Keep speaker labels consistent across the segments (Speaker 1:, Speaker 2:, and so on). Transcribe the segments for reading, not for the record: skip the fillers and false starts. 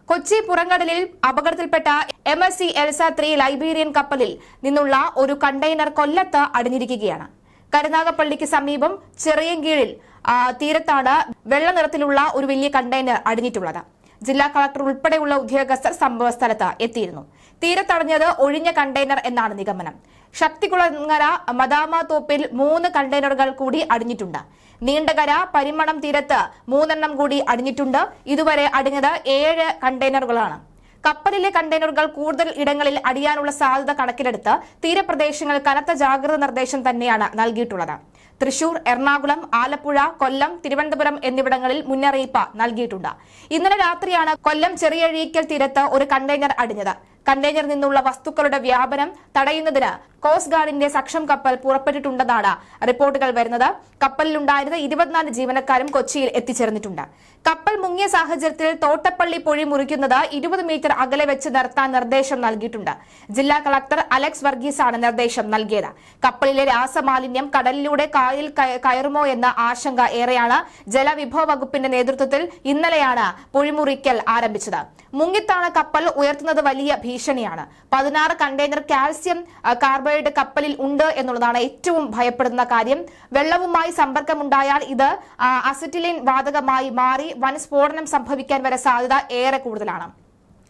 Speaker 1: കൊച്ചി പുറംകടലിൽ അപകടത്തിൽപ്പെട്ട MSC Elsa 3 Liberian കപ്പലിൽ നിന്നുള്ള ഒരു കണ്ടെയ്നർ കൊല്ലത്ത് അടിഞ്ഞിരിക്കുകയാണ്. കരുനാഗപ്പള്ളിക്ക് സമീപം ചെറിയൻകീഴിൽ തീരത്താണ് വെള്ള നിറത്തിലുള്ള ഒരു വലിയ കണ്ടെയ്നർ അടിഞ്ഞിട്ടുള്ളത്. ജില്ലാ കളക്ടർ ഉൾപ്പെടെയുള്ള ഉദ്യോഗസ്ഥർ സംഭവസ്ഥലത്ത് എത്തിയിരുന്നു. തീരത്തടഞ്ഞത് ഒഴിഞ്ഞ കണ്ടെയ്നർ എന്നാണ് നിഗമനം. ശക്തികുളങ്ങര മദാമ തോപ്പിൽ 3 കണ്ടെയ്നറുകൾ കൂടി അടിഞ്ഞിട്ടുണ്ട്. നീണ്ടകര പരിമണം തീരത്ത് 3 കൂടി അടിഞ്ഞിട്ടുണ്ട്. ഇതുവരെ അടിഞ്ഞത് 7 കണ്ടെയ്നറുകളാണ്. കപ്പലിലെ കണ്ടെയ്നറുകൾ കൂടുതൽ ഇടങ്ങളിൽ അടിയാനുള്ള സാധ്യത കണക്കിലെടുത്ത് തീരപ്രദേശങ്ങളിൽ കനത്ത ജാഗ്രത നിർദ്ദേശം തന്നെയാണ് നൽകിയിട്ടുള്ളത്. തൃശൂർ, എറണാകുളം, ആലപ്പുഴ, കൊല്ലം, തിരുവനന്തപുരം എന്നിവിടങ്ങളിൽ മുന്നറിയിപ്പ് നൽകിയിട്ടുണ്ട്. ഇന്നലെ രാത്രിയാണ് കൊല്ലം ചെറിയഴീക്കൽ തീരത്ത് ഒരു കണ്ടെയ്നർ അടിഞ്ഞത്. കണ്ടെയ്നറിൽ നിന്നുള്ള വസ്തുക്കളുടെ വ്യാപനം തടയുന്നതിന് കോസ്റ്റ് ഗാർഡിന്റെ സക്ഷം കപ്പൽ പുറപ്പെട്ടിട്ടുണ്ടെന്നാണ് റിപ്പോർട്ടുകൾ വരുന്നത്. കപ്പലിലുണ്ടായിരുന്ന 24 ജീവനക്കാരും കൊച്ചിയിൽ എത്തിച്ചേർന്നിട്ടുണ്ട്. കപ്പൽ മുങ്ങിയ സാഹചര്യത്തിൽ തോട്ടപ്പള്ളി പൊഴി മുറിക്കുന്നത് 20 മീറ്റർ അകലെ വെച്ച് നിർത്താൻ നിർദ്ദേശം നൽകിയിട്ടുണ്ട്. ജില്ലാ കളക്ടർ അലക്സ് വർഗീസാണ് നിർദ്ദേശം നൽകിയത്. കപ്പലിലെ രാസമാലിന്യം കടലിലൂടെ കായലിൽ കയറുമോ എന്ന ആശങ്ക ഏറെയാണ്. ജലവിഭവ വകുപ്പിന്റെ നേതൃത്വത്തിൽ ഇന്നലെയാണ് പൊഴിമുറിക്കൽ ആരംഭിച്ചത്. മുങ്ങിത്താണ് കപ്പൽ ഉയർത്തുന്നത് വലിയ ഭീഷണിയാണ്. 16 കണ്ടെയ്നർ കാൽസ്യം കാർബൈഡ് കപ്പലിൽ ഉണ്ട് എന്നുള്ളതാണ് ഏറ്റവും ഭയപ്പെടുന്ന കാര്യം. വെള്ളവുമായി സമ്പർക്കമുണ്ടായാൽ ഇത് അസറ്റിലിൻ വാതകമായി മാറി വൻ സ്ഫോടനം സംഭവിക്കാൻ വരെ സാധ്യത ഏറെ കൂടുതലാണ്.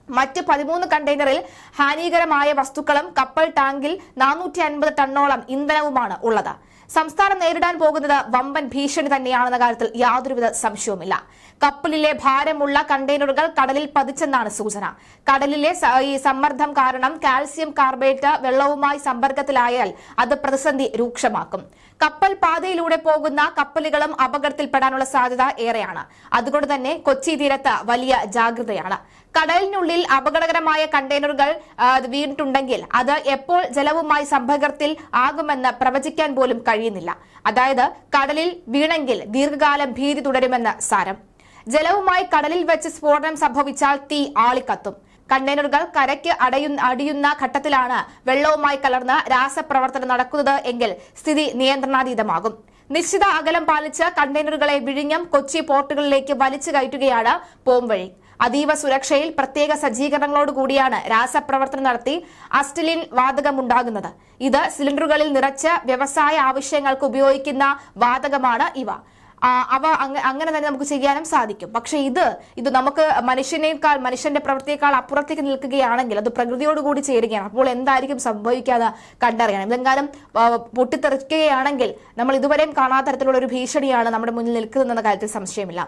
Speaker 1: മറ്റ് 13 കണ്ടെയ്നറിൽ ഹാനികരമായ വസ്തുക്കളും കപ്പൽ ടാങ്കിൽ 450 ടണ്ണോളം ഇന്ധനവുമാണ് ഉള്ളത്. സംസ്ഥാനം നേരിടാൻ പോകുന്നത് വമ്പൻ ഭീഷണി തന്നെയാണെന്ന കാര്യത്തിൽ യാതൊരുവിധ സംശയവുമില്ല. കപ്പലിലെ ഭാരമുള്ള കണ്ടെയ്നറുകൾ കടലിൽ പതിച്ചെന്നാണ് സൂചന. കടലിലെ ഈ സമ്മർദ്ദം കാരണം കാൽസ്യം കാർബേറ്റ് വെള്ളവുമായി സമ്പർക്കത്തിലായാൽ അത് പ്രതിസന്ധി രൂക്ഷമാക്കും. കപ്പൽ പാതയിലൂടെ പോകുന്ന കപ്പലുകളും അപകടത്തിൽപ്പെടാനുള്ള സാധ്യത ഏറെയാണ്. അതുകൊണ്ട് തന്നെ കൊച്ചി തീരത്ത് വലിയ ജാഗ്രതയാണ്. കടലിനുള്ളിൽ അപകടകരമായ കണ്ടെയ്നറുകൾ വീണിട്ടുണ്ടെങ്കിൽ അത് എപ്പോൾ ജലവുമായി സമ്പർക്കത്തിൽ ആകുമെന്ന് പ്രവചിക്കാൻ പോലും കഴിയുന്നില്ല. അതായത് കടലിൽ വീണെങ്കിൽ ദീർഘകാലം ഭീതി തുടരുമെന്ന് സാരം. ജലവുമായി കടലിൽ വെച്ച് സ്ഫോടനം സംഭവിച്ചാൽ തീ ആളിക്കത്തും. കണ്ടെയ്നറുകൾ കരയ്ക്ക് അടിയുന്ന ഘട്ടത്തിലാണ് വെള്ളവുമായി കലർന്ന് രാസപ്രവർത്തനം നടക്കുന്നത് എങ്കിൽ സ്ഥിതി നിയന്ത്രണാതീതമാകും. നിശ്ചിത അകലം പാലിച്ച് കണ്ടെയ്നറുകളെ വിഴിഞ്ഞം, കൊച്ചി പോർട്ടുകളിലേക്ക് വലിച്ചു കയറ്റുകയാണ് പോംവഴി. അതീവ സുരക്ഷയിൽ പ്രത്യേക സജ്ജീകരണങ്ങളോടുകൂടിയാണ് രാസപ്രവർത്തനം നടത്തി അസ്റ്റലിൻ വാതകമുണ്ടാകുന്നത്. ഇത് സിലിണ്ടറുകളിൽ നിറച്ച് വ്യവസായ ആവശ്യങ്ങൾക്ക് ഉപയോഗിക്കുന്ന വാതകമാണ് ഇവ. അങ്ങനെ തന്നെ നമുക്ക് ചെയ്യാനും സാധിക്കും. പക്ഷെ ഇത് നമുക്ക് മനുഷ്യന്റെ പ്രവൃത്തിയേക്കാൾ അപ്പുറത്തേക്ക് നിൽക്കുകയാണെങ്കിൽ അത് പ്രകൃതിയോടുകൂടി ചേരുകയാണ്. അപ്പോൾ എന്തായിരിക്കും സംഭവിക്കാതെ കണ്ടറിയണം. ഇതെങ്ങാനും പൊട്ടിത്തെറിക്കുകയാണെങ്കിൽ നമ്മൾ ഇതുവരെയും കാണാത്ത തരത്തിലുള്ള ഒരു ഭീഷണിയാണ് നമ്മുടെ മുന്നിൽ നിൽക്കുന്നതെന്ന കാര്യത്തിൽ സംശയമില്ല.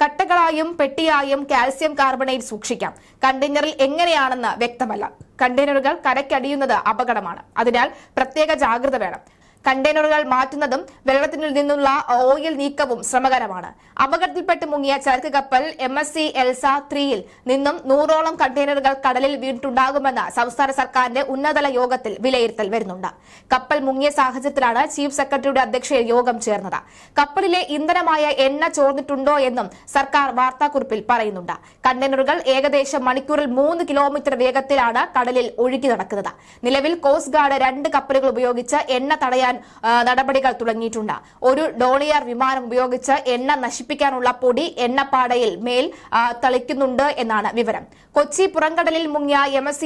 Speaker 1: കട്ടകളായും പെട്ടിയായും കാൽസ്യം കാർബണേറ്റ് സൂക്ഷിക്കാം. കണ്ടെയ്നറിൽ എങ്ങനെയാണെന്ന് വ്യക്തമല്ല. കണ്ടെയ്നറുകൾ കരയ്ക്കടിയുന്നത് അപകടമാണ്. അതിനാൽ പ്രത്യേക ജാഗ്രത വേണം. കണ്ടെയ്നറുകൾ മാറ്റുന്നതും വെള്ളത്തിൽ നിന്നുള്ള ഓയിൽ നീക്കവും ശ്രമകരമാണ്. അപകടത്തിൽപ്പെട്ട് മുങ്ങിയ ചരക്ക് കപ്പൽ MSC എൽസ 3 നിന്നും 100ഓളം കണ്ടെയ്നറുകൾ കടലിൽ വീണിട്ടുണ്ടാകുമെന്ന് സംസ്ഥാന സർക്കാരിന്റെ ഉന്നതതല യോഗത്തിൽ വിലയിരുത്തൽ വരുന്നുണ്ട്. കപ്പൽ മുങ്ങിയ സാഹചര്യത്തിലാണ് ചീഫ് സെക്രട്ടറിയുടെ അധ്യക്ഷതയിൽ യോഗം ചേർന്നത്. കപ്പലിലെ ഇന്ധനമായ എണ്ണ ചോർന്നിട്ടുണ്ടോ എന്നും സർക്കാർ വാർത്താക്കുറിപ്പിൽ പറയുന്നുണ്ട്. കണ്ടെയ്നറുകൾ ഏകദേശം മണിക്കൂറിൽ 3 കിലോമീറ്റർ വേഗത്തിലാണ് കടലിൽ ഒഴുകി നടക്കുന്നത്. നിലവിൽ കോസ്റ്റ് ഗാർഡ് 2 കപ്പലുകൾ ഉപയോഗിച്ച് എണ്ണ തടയാൻ നടപടികൾ തുടങ്ങിയിട്ടുണ്ട്. ഒരു ഡോളിയർ വിമാനം ഉപയോഗിച്ച് എണ്ണ നശിപ്പിക്കാനുള്ള പൊടി എണ്ണപ്പാടയിൽ മേൽ തളിക്കുന്നുണ്ട് എന്നാണ് വിവരം. കൊച്ചി പുറംകടലിൽ മുങ്ങിയ MSC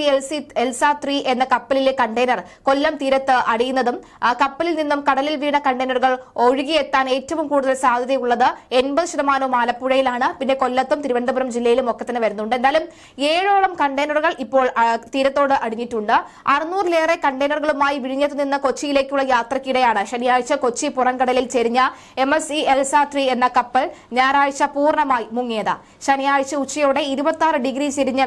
Speaker 1: എൽസ 3 എന്ന കപ്പലിലെ കണ്ടെയ്നർ കൊല്ലം തീരത്ത് അടിയുന്നതും കപ്പലിൽ നിന്നും കടലിൽ വീണ കണ്ടെയ്നറുകൾ ഒഴുകിയെത്താൻ ഏറ്റവും കൂടുതൽ സാധ്യതയുള്ളത് 80% ആലപ്പുഴയിലാണ്. പിന്നെ കൊല്ലത്തും തിരുവനന്തപുരം ജില്ലയിലും ഒക്കെ തന്നെ വരുന്നുണ്ട്. എന്തായാലും 7ഓളം കണ്ടെയ്നറുകൾ ഇപ്പോൾ തീരത്തോട് അടിഞ്ഞിട്ടുണ്ട്. 600-ലേറെ കണ്ടെയ്നറുകളുമായി വിഴിഞ്ഞത്ത് നിന്ന് കൊച്ചിയിലേക്കുള്ള യാത്രക്കിടെയാണ് ശനിയാഴ്ച കൊച്ചി പുറംകടലിൽ ചെരിഞ്ഞ MSC എൽസ 3 എന്ന കപ്പൽ ഞായറാഴ്ച പൂർണ്ണമായി മുങ്ങിയത്. ശനിയാഴ്ച ഉച്ചയോടെ 26 ഡിഗ്രി ചെരിഞ്ഞ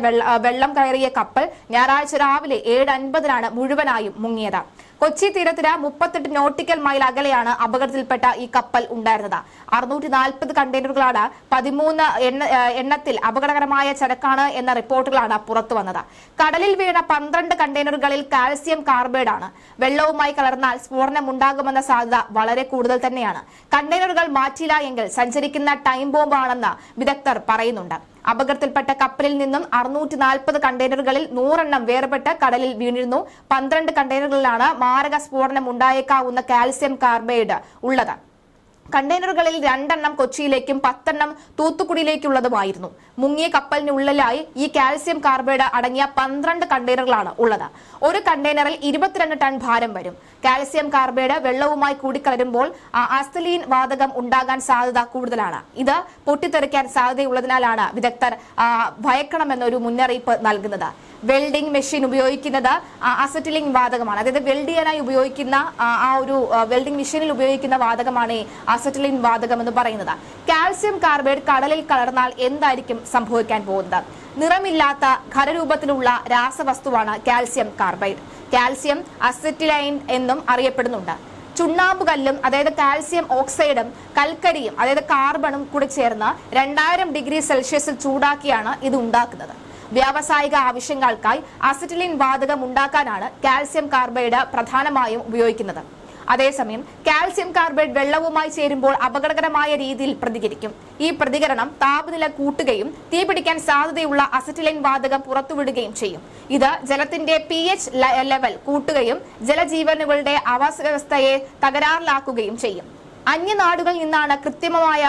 Speaker 1: വെള്ളം കയറിയ കപ്പൽ ഞായറാഴ്ച രാവിലെ 7:50 മുഴുവനായും മുങ്ങിയത്. കൊച്ചി തീരത്തിന് 38 നോട്ടിക്കൽ മൈൽ അകലെയാണ് അപകടത്തിൽപ്പെട്ട ഈ കപ്പൽ ഉണ്ടായിരുന്നത്. 640 കണ്ടെയ്നറുകളാണ് 13 എണ്ണത്തിൽ അപകടകരമായ ചരക്കാണ് എന്ന റിപ്പോർട്ടുകളാണ് പുറത്തു വന്നത്. കടലിൽ വീണ 12 കണ്ടെയ്നറുകളിൽ കാൽസ്യം കാർബൈഡാണ്. വെള്ളവുമായി കലർന്നാൽ സ്ഫോടനം ഉണ്ടാകുമെന്ന സാധ്യത വളരെ കൂടുതൽ തന്നെയാണ്. കണ്ടെയ്നറുകൾ മാറ്റില്ല എങ്കിൽ സഞ്ചരിക്കുന്ന ടൈം ബോംബാണെന്ന് വിദഗ്ധർ പറയുന്നുണ്ട്. അപകടത്തിൽപ്പെട്ട കപ്പലിൽ നിന്നും 640 കണ്ടെയ്നറുകളിൽ 100 വേർപെട്ട് കടലിൽ വീണിരുന്നു. 12 കണ്ടെയ്നറുകളിലാണ് മാരക സ്ഫോടനം ഉണ്ടായേക്കാവുന്ന കാൽസ്യം കാർബൈഡ് ഉള്ളത്. കണ്ടെയ്നറുകളിൽ 2 കൊച്ചിയിലേക്കും 10 തൂത്തുക്കുടിയിലേക്കുള്ളതുമായിരുന്നു. മുങ്ങിയ കപ്പലിനുള്ളിലായി ഈ കാൽസ്യം കാർബൈഡ് അടങ്ങിയ 12 കണ്ടെയ്നറുകളാണ് ഉള്ളത്. ഒരു കണ്ടെയ്നറിൽ 22 ടൺ ഭാരം വരും. കാൽസ്യം കാർബൈഡ് വെള്ളവുമായി കൂടിക്കലരുമ്പോൾ അസറ്റലീൻ വാതകം ഉണ്ടാകാൻ സാധ്യത കൂടുതലാണ്. ഇത് പൊട്ടിത്തെറിക്കാൻ സാധ്യതയുള്ളതിനാലാണ് വിദഗ്ധർ ഭയക്കണമെന്നൊരു മുന്നറിയിപ്പ് നൽകുന്നത്. വെൽഡിംഗ് മെഷീൻ ഉപയോഗിക്കുന്നത് അസറ്റലീൻ വാതകമാണ്. അതായത് വെൽഡ് ചെയ്യാനായി ഉപയോഗിക്കുന്ന ആ ഒരു വെൽഡിംഗ് മെഷീനിൽ ഉപയോഗിക്കുന്ന വാതകമാണ് അസറ്റലീൻ വാതകം എന്ന് പറയുന്നത്. കാൽസ്യം കാർബൈഡ് കടലിൽ കലർന്നാൽ എന്തായിരിക്കും സംഭവിക്കാൻ പോകുന്നത്? നിറമില്ലാത്ത ഖരരൂപത്തിലുള്ള രാസവസ്തുവാണ് കാൽസ്യം കാർബൈഡ്. കാൽസ്യം അസറ്റലൈൻ എന്നും അറിയപ്പെടുന്നുണ്ട്. ചുണ്ണാമ്പുകല്ലും അതായത് കാൽസ്യം ഓക്സൈഡും കൽക്കരിയും അതായത് കാർബണും കൂടി ചേർന്ന് 2000 ഡിഗ്രി സെൽഷ്യസിൽ ചൂടാക്കിയാണ് ഇത് ഉണ്ടാക്കുന്നത്. വ്യാവസായിക ആവശ്യങ്ങൾക്കായി അസറ്റലീൻ വാതകം ഉണ്ടാക്കാനാണ് കാൽസ്യം കാർബൈഡ് പ്രധാനമായും ഉപയോഗിക്കുന്നത്. അതേസമയം കാൽസ്യം കാർബൈഡ് വെള്ളവുമായി ചേരുമ്പോൾ അപകടകരമായ രീതിയിൽ പ്രതികരിക്കും. ഈ പ്രതികരണം താപനില കൂട്ടുകയും തീപിടിക്കാൻ സാധ്യതയുള്ള അസറ്റലൈൻ വാതകം പുറത്തുവിടുകയും ചെയ്യും. ഇത് ജലത്തിന്റെ pH ലെവൽ കൂട്ടുകയും ജലജീവനുകളുടെ ആവാസവ്യവസ്ഥയെ തകരാറിലാക്കുകയും ചെയ്യും. അന്യനാടുകളിൽ നിന്നാണ് കൃത്രിമമായ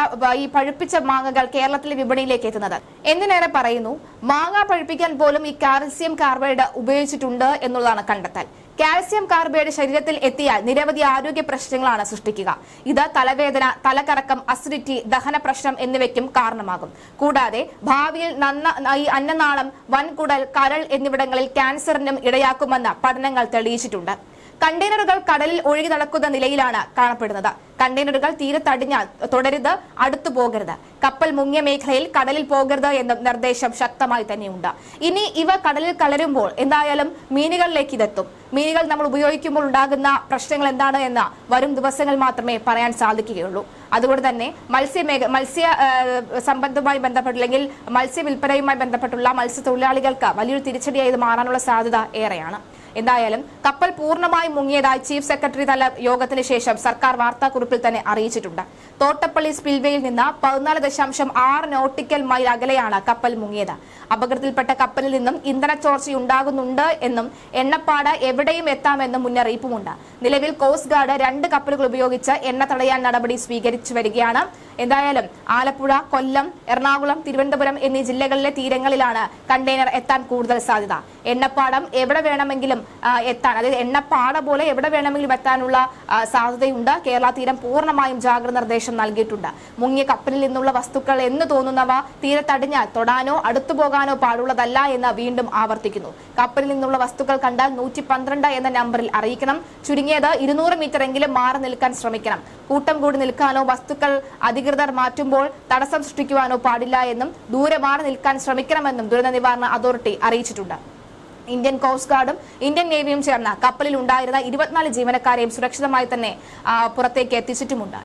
Speaker 1: ഈ പഴുപ്പിച്ച മാങ്ങകൾ കേരളത്തിലെ വിപണിയിലേക്ക് എത്തുന്നത്. എന്തിനേറെ പറയുന്നു, മാങ്ങ പഴുപ്പിക്കാൻ പോലും ഈ കാൽസ്യം കാർബൈഡ് ഉപയോഗിച്ചിട്ടുണ്ട് എന്നുള്ളതാണ് കണ്ടെത്തൽ. കാൽസ്യം കാർബൈഡ് ശരീരത്തിൽ എത്തിയാൽ നിരവധി ആരോഗ്യ പ്രശ്നങ്ങളാണ് സൃഷ്ടിക്കുക. ഇത് തലവേദന, തലകറക്കം, അസിഡിറ്റി, ദഹന പ്രശ്നം എന്നിവയ്ക്കും കാരണമാകും. കൂടാതെ ഭാവിയിൽ ഈ അന്നനാളം, വൻകുടൽ, കരൾ എന്നിവിടങ്ങളിൽ ക്യാൻസറിനും ഇടയാക്കുമെന്ന് പഠനങ്ങൾ തെളിയിച്ചിട്ടുണ്ട്. കണ്ടെയ്നറുകൾ കടലിൽ ഒഴുകി നടക്കുന്ന നിലയിലാണ് കാണപ്പെടുന്നത്. കണ്ടെയ്നറുകൾ തീരത്തടിഞ്ഞാൽ തുടരുത്, അടുത്തു പോകരുത്. കപ്പൽ മുങ്ങിയ മേഖലയിൽ കടലിൽ പോകരുത് എന്ന നിർദ്ദേശം ശക്തമായി തന്നെയുണ്ട്. ഇനി ഇവ കടലിൽ കലരുമ്പോൾ എന്തായാലും മീനുകളിലേക്ക് ഇതെത്തും. മീനുകൾ നമ്മൾ ഉപയോഗിക്കുമ്പോൾ ഉണ്ടാകുന്ന പ്രശ്നങ്ങൾ എന്താണ് എന്ന് വരും ദിവസങ്ങൾ മാത്രമേ പറയാൻ സാധിക്കുകയുള്ളൂ. അതുകൊണ്ട് തന്നെ മത്സ്യ സംബന്ധവുമായി ബന്ധപ്പെട്ട് അല്ലെങ്കിൽ മത്സ്യ വിൽപ്പനയുമായി ബന്ധപ്പെട്ടുള്ള മത്സ്യത്തൊഴിലാളികൾക്ക് വലിയൊരു തിരിച്ചടിയായി ഇത് മാറാനുള്ള സാധ്യത ഏറെയാണ്. എന്തായാലും കപ്പൽ പൂർണ്ണമായും മുങ്ങിയതായി ചീഫ് സെക്രട്ടറി തല യോഗത്തിന് ശേഷം സർക്കാർ വാർത്താക്കുറിപ്പിൽ തന്നെ അറിയിച്ചിട്ടുണ്ട്. തോട്ടപ്പള്ളി സ്പിൽവേയിൽ നിന്ന് 14.6 നോട്ടിക്കൽ മൈൽ അകലെയാണ് കപ്പൽ മുങ്ങിയത്. അപകടത്തിൽപ്പെട്ട കപ്പലിൽ നിന്നും ഇന്ധനച്ചോർച്ചയുണ്ടാകുന്നുണ്ട് എന്നും എണ്ണപ്പാട് എവിടെയും എത്താമെന്നും മുന്നറിയിപ്പുമുണ്ട്. നിലവിൽ കോസ്റ്റ് ഗാർഡ് 2 കപ്പലുകൾ ഉപയോഗിച്ച് എണ്ണ തടയാൻ നടപടി സ്വീകരിച്ചു വരികയാണ്. എന്തായാലും ആലപ്പുഴ, കൊല്ലം, എറണാകുളം, തിരുവനന്തപുരം എന്നീ ജില്ലകളിലെ തീരങ്ങളിലാണ് കണ്ടെയ്നർ എത്താൻ കൂടുതൽ സാധ്യത. എണ്ണപ്പാടം എവിടെ വേണമെങ്കിലും എത്താൻ, അതായത് എണ്ണപ്പാട പോലെ എവിടെ വേണമെങ്കിലും എത്താനുള്ള സാധ്യതയുണ്ട്. കേരള തീരം പൂർണ്ണമായും ജാഗ്രത നിർദ്ദേശം നൽകിയിട്ടുണ്ട്. മുങ്ങിയ കപ്പലിൽ നിന്നുള്ള വസ്തുക്കൾ എന്ന് തോന്നുന്നവ തീരത്തടിഞ്ഞാൽ തൊടാനോ അടുത്തു പോകാനോ പാടുള്ളതല്ല എന്ന് വീണ്ടും ആവർത്തിക്കുന്നു. കപ്പലിൽ നിന്നുള്ള വസ്തുക്കൾ കണ്ടാൽ 112 എന്ന നമ്പറിൽ അറിയിക്കണം. ചുരുങ്ങിയത് 200 മീറ്റർ എങ്കിലും മാറി നിൽക്കാൻ ശ്രമിക്കണം. കൂട്ടം കൂടി നിൽക്കാനോ വസ്തുക്കൾ അധികൃതർ മാറ്റുമ്പോൾ തടസ്സം സൃഷ്ടിക്കുവാനോ പാടില്ല എന്നും ദൂരെ മാറി നിൽക്കാൻ ശ്രമിക്കണമെന്നും ദുരന്ത നിവാരണ അതോറിറ്റി അറിയിച്ചിട്ടുണ്ട്. ഇന്ത്യൻ കോസ്റ്റ് ഗാർഡും ഇന്ത്യൻ നേവിയും ചേർന്ന കപ്പലിൽ ഉണ്ടായിരുന്ന 24 ജീവനക്കാരെയും സുരക്ഷിതമായി തന്നെ പുറത്തേക്ക് എത്തിച്ചിട്ടുമുണ്ട്.